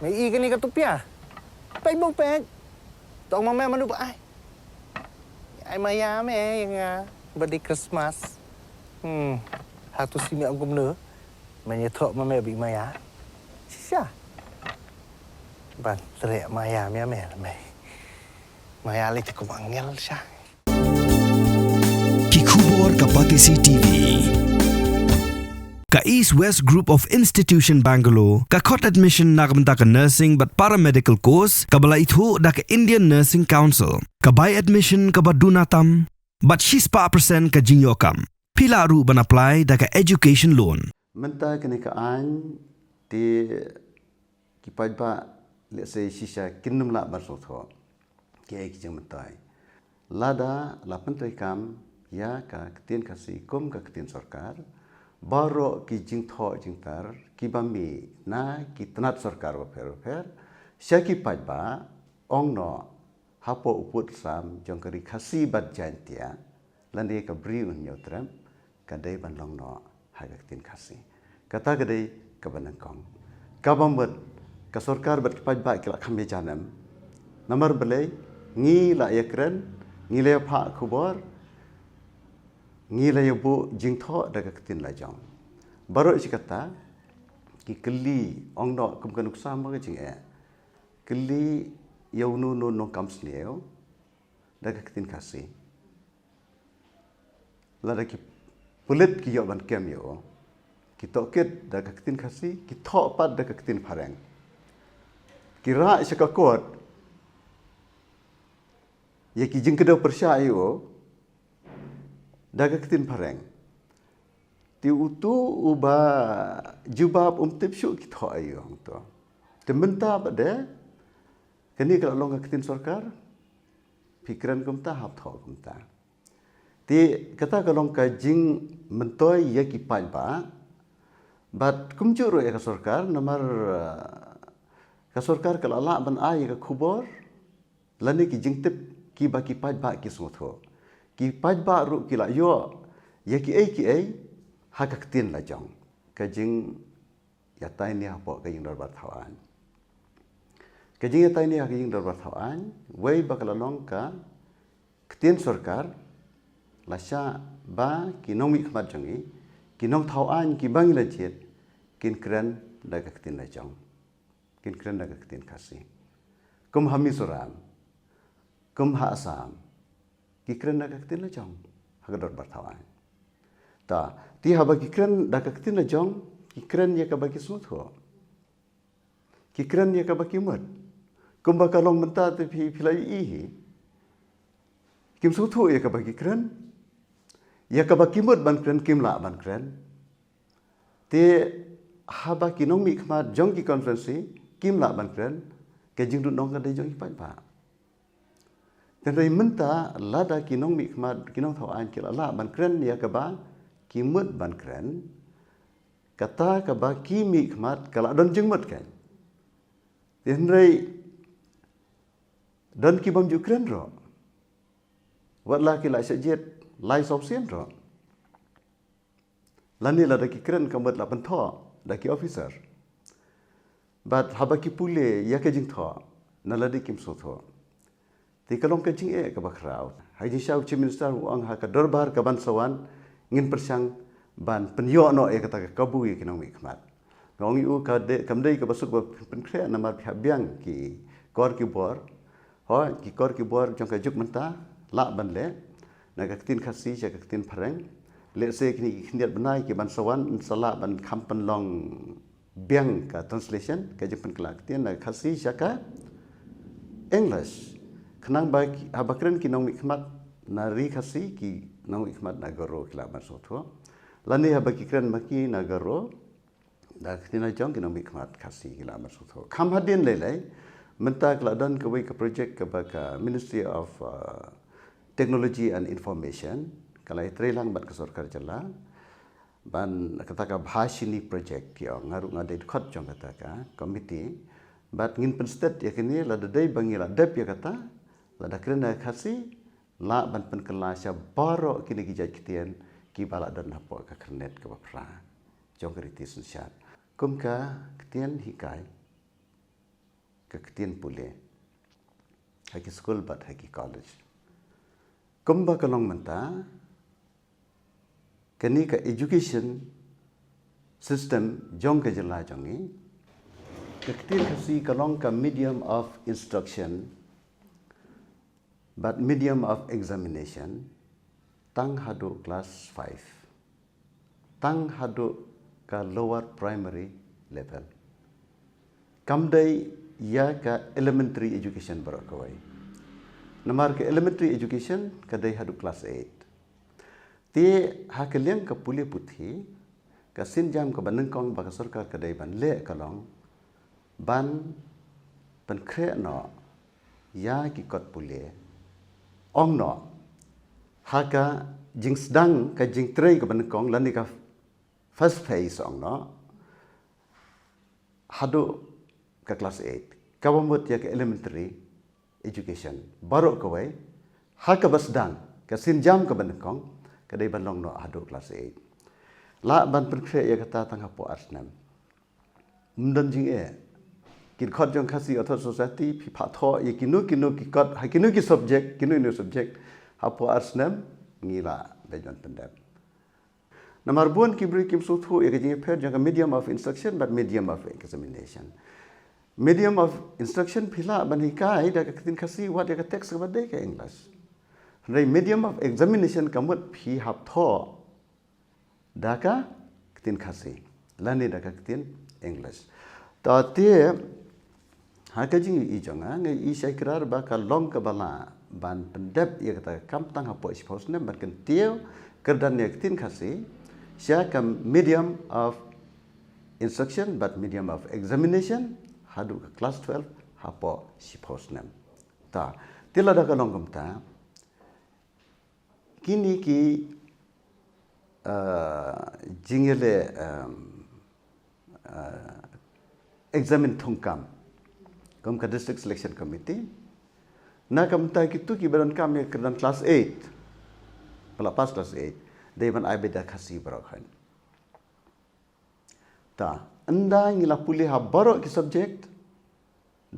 Mày y cái này cái tụi pia. Pai bông pek. Tong mama manu ba ai. Ai maya me yang birthday Christmas. Hatu sini aku bener. Menyethok mama bi maya. Sisa. Ban teriak maya me mày. Maya li cukup angel sah. Kikubor Kapatisi TV. Ka East West Group of Institution Bangalore, ka khot admission nagamta ka nursing but paramedical course, ka bala ithu da ka Indian Nursing Council, ka buy admission ka badunatam, but 6% ka jinyokam. Pila ru ban apply da ka education loan. Menta kini ka an di kipaj ba let's say sisa kinum la barsotho ke kijeng mentai. Lada la pentai kam ya ka ketien kasih kum ka ketien sarkar. Baru ki jing tho jing tar ki bami na ki tenat sarkar wafer sia ki paj ba ong no hapo uput sam jong kari khasi bat jantia lande ka bri un nyotram ka dei ban long no hagak tin khasi kata ka dei ka banang kong ka bambat ka sarkar bat paj ba ki la khame janam namar belai ngi la ya Kren ngi le pha khubor ngilai bu jingtho daga ketin lajang baru ikata ki keli ong no kum kanuk sama ke jing keli yaunu no no kam sneo daga ketin kasi lada ki pulit ki yo ban kem yo ki toket daga ketin kasi ki tho pat daga ketin Phareng ki ra ikakot ye ki jing kedo persya yo daga ketin Phareng ti utu uba jubab tip syuk ki tho ayo to tementa bade kini kalau long ketin sarkar pikiran kumta hap tho kumta ti kata kalau ka jing mentoi ya ki paj ba bat kumju ro ya ka sarkar namar ka sarkar kalau la ban ai ka khubor lani ki jing tip ki ba ki paj ba ki sutho ki paj ba ru ki la yo ya ki ai hakak tin la jong ka jing ya tai ni hapo ka jing dor bat hawan ka jing ya tai ni ha jing dor bat hawan wei ba kala long ka ktin sarkar la sha ba ki Nongmihkhmat jangi ki nong thawan ki bang la chet kin Kren da ka ktin la jong kin Kren da ka ktin kasi kum hami suram kum ha asam ki Kren da ka ktin la jong hagador bartawan ta ti haba ki Kren da ka ktin la jong ki Kren ya ka bagi smut ho ki Kren ya ka bagi mut kum ba kalong menta te pilai i kim smut ho ya ka bagi Kren ya ka bagi mut ban Kren kim la ban Kren te haba ki Nongmihkhmat jong ki konferensi kim la ban Kren ke jing du nong ka de jong ki pa ba Dari menta lada ki Nongmihkhmat ki nong thawan ki la ban Kren ya ka ba ki mut ban Kren kata ka ba ki Mihkhmat kala don jing mut kan denrei don ki bam ju Kren ro wat la ki la sajet lai sob sien ro lani lada ki Kren ka mut la ban tho da ki officer bat haba ki pule ya ka jing tho na ladi kim so tho ti kalong ka jing ka bakrau hai ji shau chief minister uang ha ka dorbar ka ban sawan ngin persang ban penyo no kata ka kabui ki Nongmihkhmat ngong u ka de kamdei ka basuk ba pen khre namar phya biang ki kor ki bor ho ki kor ki bor jong ka juk menta la ban le na ka tin khasi ja ka tin Phareng le se ki khniat banai ki ban sawan sala ban kham pan long biang ka translation ka juk pen klak tin na khasi ja ka English kenang bagi abakren ki Nongmihkhmat nari khasi ki Nongmihkhmat nagaro kila masotho lani habaki Kren maki nagaro da ktina jong ki Nongmihkhmat khasi kila masotho kham hadin lelai menta kala dan ka ka project ka baka Ministry of Technology and Information kala trelang bat ka sarkar jala ban kata ka bhashini project ki ngaru ngade khot jong kata ka committee bat ngin pen state ya kini la dai bangila dep ya kata la da Kren khasi la ban pen kelasya baro kini gijaj kitian ki bala dan hapo ka kernet ka bapra jong kriti sunsyat kum ka kitian hikai keketin pulih. Haki school bat haki college. Kumba kalong menta, kini ka education system jong ke jela jongi, keketin kasi kalong ka medium of instruction, but medium of examination, tang hadu class 5, tang hadu ka lower primary level. Kamdai ya ka elementary education barakawai. Namar ke elementary education kadai hadu class 8. Ti hakeliang ka pulih puthi ka sinjam ka banengkong baka sarkar kadai ban le kalong ban ban kre no ya ki kot pulih ong no haka jing sedang ka jing trei ka banengkong lani ka first phase ong no hadu ke kelas 8. Kau membuat ya ke elementary education. Baru kawai, hak basdang, ke sinjam ke benekong, ke day bandong no hadu kelas 8. La ban perkre ya kata tangga po arsnam. Mden jing kin khot jong khasi author society pi phatho ye kinu ki kot ha kinu ki subject hapo arsnam ngila bejon pendap. Nomor buan kibri kim suthu ya ke jing pher jang medium of instruction but medium of examination. Medium of instruction pila banikai da ketin khasi wat ya ke text ke badai ke English. Rai medium of examination kamut phi hap tho da ka ketin khasi. Lani da ka ketin English. Ta te ha ka jing I jonga ngai I sai krar ba ka long ka bala ban pendep ya kata kam tang hapo expose ne ban ken teu kerdan ya ketin khasi sia kam medium of instruction but medium of examination hadu ke class 12 hapo sipos nem ta tila da kalong kamta kini ki jingele examine thungkam kam ka district selection committee na kamta kitu ki baran kam ya kedan class 8 pala pas class 8 devan ai beda khasi barakhan ta anda ngila pulih ha barok ki subject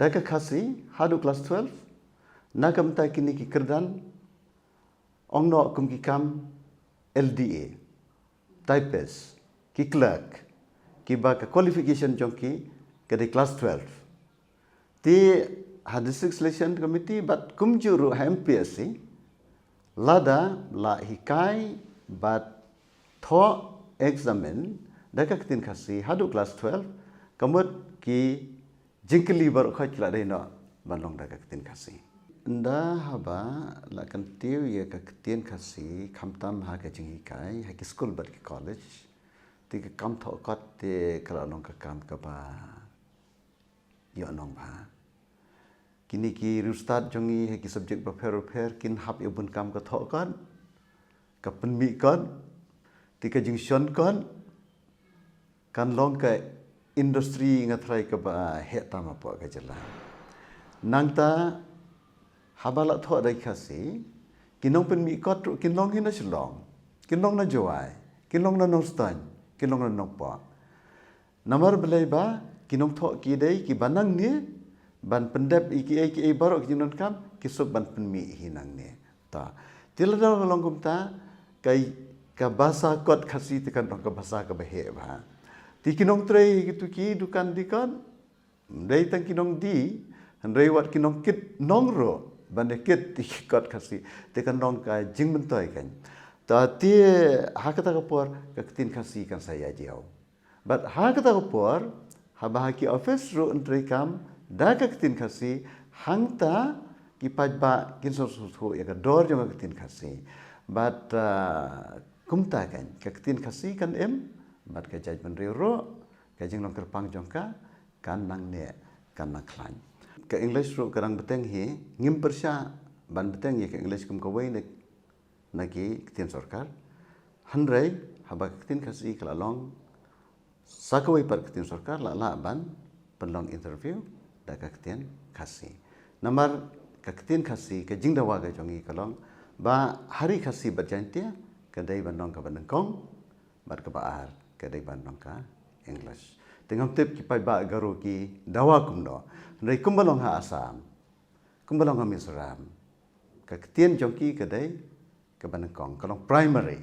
daka khasi hadu class 12 nakam ta kini ki kerdan ongno kum ki kam LDA typist ki clerk ki ba ka qualification jongki ke class 12 ti ha district selection committee but kum juru MPSC lada la hikai but tho examine daka ketin khasi hadu class 12 kamut ki jingkeli bar khoi kila dei no banlong daka ketin khasi nda haba la kan tiu ye ka ketin khasi khamtam ha ka jingi kai ha ki school bar ki college ti ka kam tho kot te kala nong ka kam ka ba yo nong ba kini ki rustad jongi ha ki subject ba pher kin hap ye bun kam ka tho kon ka penmi kon ti ka jing shon kon kan long ka industri ngatrai ke ba het tama po ka jela nangta habala tho dai khasi kinong pen mi kot kinong hina shlong kinong na joai kinong na nostan kinong na nokpa namar belai ba kinong tho ki dai ki banang ni ban pendep iki barok jinon kam kisuk ban pen mi hinang ni ta tilada long kumta kai ka bahasa kot khasi tekan ka bahasa ka bahe ba ti kinong trei gitu ki dukan dikan dei tang kinong di handrei wat kinong kit nongro bande kit ti kot khasi tekan nong ka jing mentoi kan ta ti hakata ka por ka tin khasi kan saya jiau but hakata ka por habahaki office ro entrei kam da ka tin khasi hangta ki pajba kin so so ya ka dor jong ka tin khasi but kumta kan ka tin khasi kan bat ka judgment ro ka jing long kerpang jongka kan nang ne kan nang klan ka English ro karang beteng hi ngim persya ban beteng ye ka English kum ka wei ne naki tin sarkar handrai haba tin khasi kala long sakawai par tin sarkar la ban penlong interview da ka tin khasi namar ka tin khasi ka jing dawa ga jongi kalong ba hari khasi berjantia ka dai ban nong ka ban kong bat ka baar ke dai ban ka English tengam tip ki pai ba garo ki dawa kumno nei kumbalong ha Assam kumbalong ha Mizoram ka ketien jongki kadai ka banakong kalong primary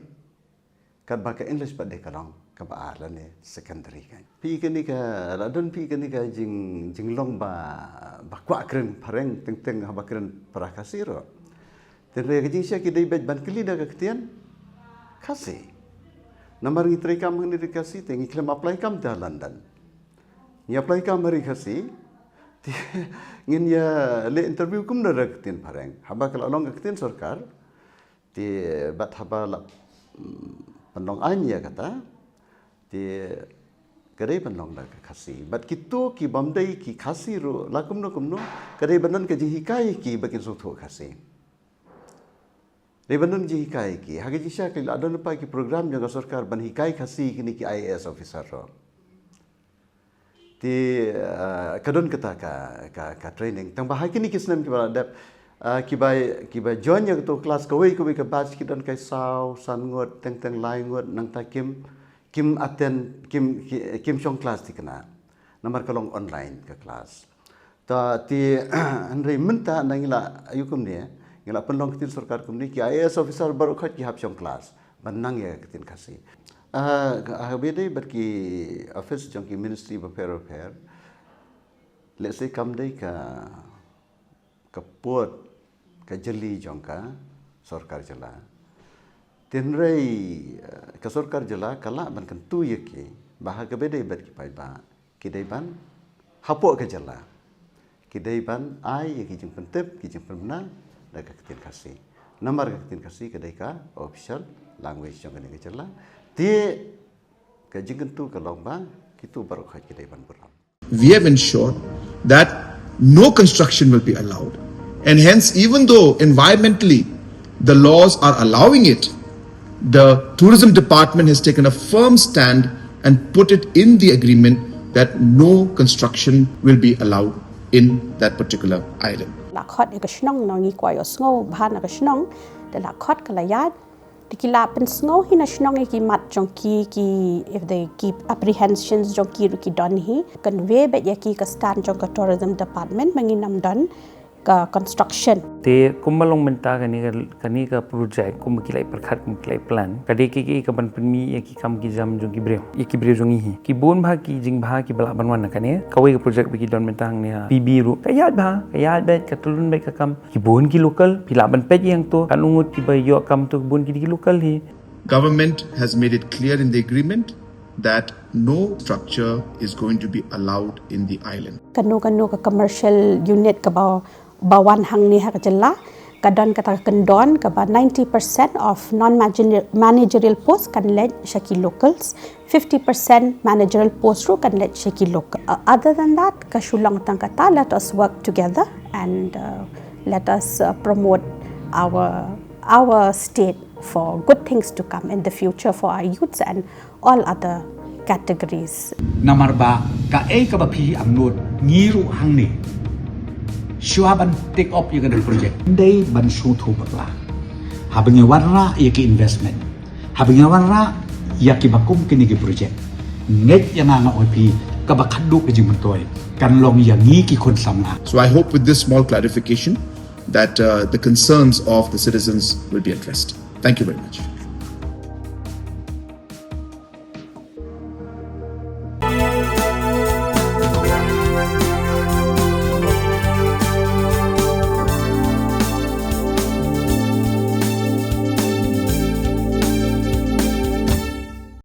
kad ba ka English ba de kalong ka ba la ne secondary kan pi ka ni ka ladon pi ka ni ka jing long ba kwa Kren Phareng teng ha ba Kren parakasiro tenre ka jing sia ki dei bet ban kili da ka ketien kasi namar ngi trei kam ni kasi tengi klem apply kam da London ni apply kam mari kasi ngin ya le interview kum na raktin Phareng haba kala long raktin sarkar ti bat haba la pandong anya kata ti kadai pandong da kasi bat kitu ki bamdai ki kasi ro la kumno kadai banan ka ji hikai ki bakin so tho kasi Lebanon ji hikai ki hage ji sha ki adon pa ki program jaga sarkar ban hikai kasi kini ki IAS officer ro ti kadon kata ka training tang bahai kini kisnam ki baradap ki bai join yang to class ka wei ka batch ki don kai sau san ngot teng lai ngot nang ta kim attend kim chong class ti kana namar kalong online ka class ta ti andre menta nangila ayukum ni ngila penlong kitin sarkar kumni ki IAS officer baru khat ki hap chong class banang ya kitin kasi habede barki office jong ki Ministry of Affair let's say kam dei ka pot ka jeli jong ka sarkar jala tenrei ka sarkar jala kala ban kan tu ye ki bah ka bede barki pai ba ki dei ban hapo ka jala ki dei ban ai ye ki jong pentep ki jong pemna da ka kitin kasi namar ka kitin kasi ka dei ka official language jong ni ka jala ti ka jingkan tu ka long ba kitu baru khat ki dei ban buram. We have ensured that no construction will be allowed, and hence even though environmentally the laws are allowing it, the tourism department has taken a firm stand and put it in the agreement that no construction will be allowed in that particular island. Lakot ika snong nongi kwayo sngo bhan ika snong de lakot kalayat dikila pen sngo hina snong iki mat jongki ki if they keep apprehensions jongki ruki don hi convey bet yaki ka stand jong ka tourism department manginam don ka construction te kumalong menta kani ka project kum kilai perkhat kum kilai plan kade ki ka ban penmi ya ki kam ki jam jong ki breu jong hi ki bon bha ki jing bha ki bala ban wan kane kawai ka project bi ki don menta hang ne pb ru kayat bet ka tulun bet ka kam ki bon ki local pila ban pet yang to kanungut ki bay yo kam to bon ki local hi. Government has made it clear in the agreement that no structure is going to be allowed in the island. Kanu ka commercial unit ka bawan hang ni ha kajalla kadon kata kendon ka 90% of non-managerial posts kan let shaki locals 50% managerial posts ru kan let shaki local other than that ka shulang tang kata let us work together and let us promote our state for good things to come in the future for our youths and all other categories. Namar ba ka ka ba pi amnot ngiru hang ni Shuaban take up yung ganun project. Hindi ban suto bakla. Habang yung warra yung investment. Habang yung warra yung bakum kinigi project. Nget yung nga opi kabakaduk yung mantoy. Kanlong yung ngiki konsama. So I hope with this small clarification that the concerns of the citizens will be addressed. Thank you very much.